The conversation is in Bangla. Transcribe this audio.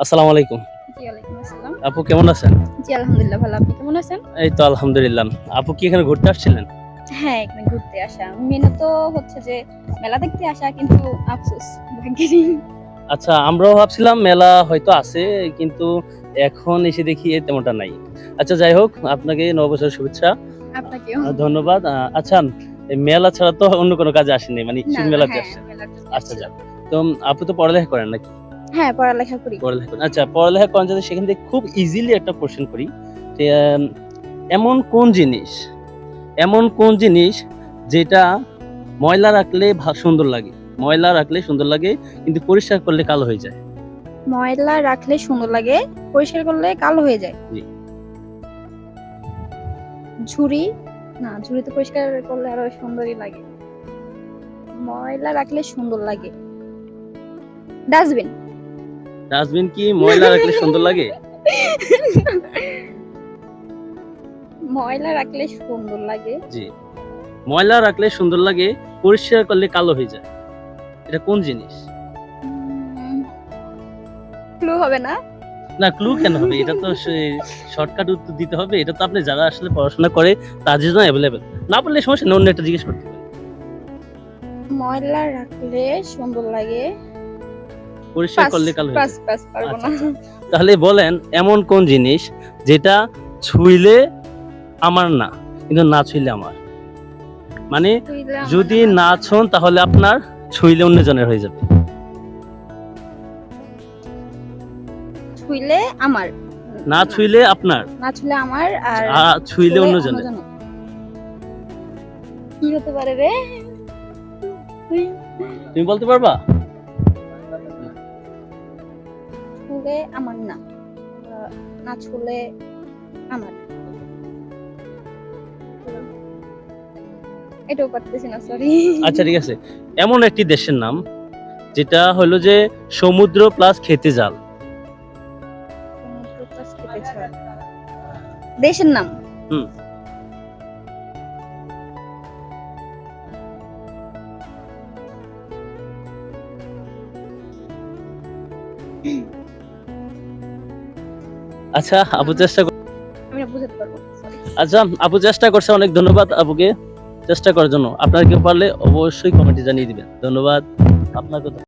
আসসালামু আলাইকুম। জি, ওয়ালাইকুম আসসালাম। আপু কেমন আছেন? জি, আলহামদুলিল্লাহ ভালো। আপনি কেমন আছেন? এই তো আলহামদুলিল্লাহ। আপু কি এখানে ঘুরতে আসছিলেন? হ্যাঁ, এখানে ঘুরতে আসা। মেনত হচ্ছে যে মেলা দেখতে আসা কিন্তু আফসোস ভাগ্যে নেই। আচ্ছা, আমরাও ভাবছিলাম মেলা হয়তো আছে, কিন্তু এখন এসে দেখি তেমনটা নাই। আচ্ছা যাই হোক, আপনাকে নববর্ষের শুভেচ্ছা। আপনাকেও। ধন্যবাদ। আচ্ছা, এই মেলা ছাড়া তো অন্য কোনো কাজে আসেননি। মানে না, শুধু না, মেলাতে হ্যাঁ, আসছেন। মেলার জন্য আচ্ছা আসছিলাম। যাক। তো আপু তো পড়ালেখা করেন নাকি? হ্যাঁ, পড়ালেখা করি। পড়ালেখা করেন। আচ্ছা, পড়ালেখা করেন যদি সেখান থেকে খুব ইজিলি একটা কোয়েশ্চেন করি যে, এমন কোন জিনিস এমন কোন জিনিস যেটা ময়লা রাখলে সুন্দর লাগে? ময়লা রাখলে সুন্দর লাগে, কিন্তু পরিষ্কার করলে কালো হয়ে যায়। ময়লা রাখলে সুন্দর লাগে, পরিষ্কার করলে কালো হয়ে যায়। জি। ঝুড়ি? না, ঝুড়ি তো পরিষ্কার করলে আরো সুন্দরই লাগে। ময়লা রাখলে সুন্দর লাগে। ডাস্টবিন। ডাস্টবিন কি ময়লা রাখলে সুন্দর লাগে? ময়লা রাখলে সুন্দর লাগে। জি। ময়লা রাখলে সুন্দর লাগে, পরিষ্কার করলে কালো হয়ে যায়। এটা কোন জিনিস? ক্লু হবে না? না, ক্লু কেন হবে? এটা তো শর্টকাট উত্তর দিতে হবে। এটা তো আপনি যারা আসলে পড়াশোনা করে তাদের জন্য এভেইলেবল। না পারলে সমস্যা নেই, অন্য একটা জিজ্ঞেস করতে পারেন। ময়লা রাখলে সুন্দর লাগে। পরিষ্কার করলে কালো হয়ে পাস যায়। পারবো আচ্ছা, না। আচ্ছা। তাহলে বলেন এমন কোন জিনিস যেটা ছুঁইলে আমার না, কিন্তু না ছুঁইলে আমার? মানে ছুঁইলে আমার যদি না, না ছোঁন তাহলে আপনার, ছুঁইলে অন্যজনের হয়ে যাবে। ছুঁইলে আমার। না ছুঁইলে আপনার, না ছুঁলে আমার আর ছুঁইলে অন্যজনের। কি হতে পারে রে? তুমি বলতে পারবা? ছুঁলে আমার না। না ছুঁলে আমার। এটাও পারতেছি না, সরি। আচ্ছা ঠিক আছে। এমন একটি দেশের নাম যেটা হলো যে সমুদ্র প্লাস খেতে জাল। দেশের নাম? হুম। আচ্ছা আপু চেষ্টা আমি না বুঝাতে পারবো না, সরি। আচ্ছা আপু চেষ্টা করছে, অনেক ধন্যবাদ আপুকে চেষ্টা করার জন্য। আপনারা কেউ পারলে অবশ্যই কমেন্টে জানিয়ে দিবেন। ধন্যবাদ আপনাকে।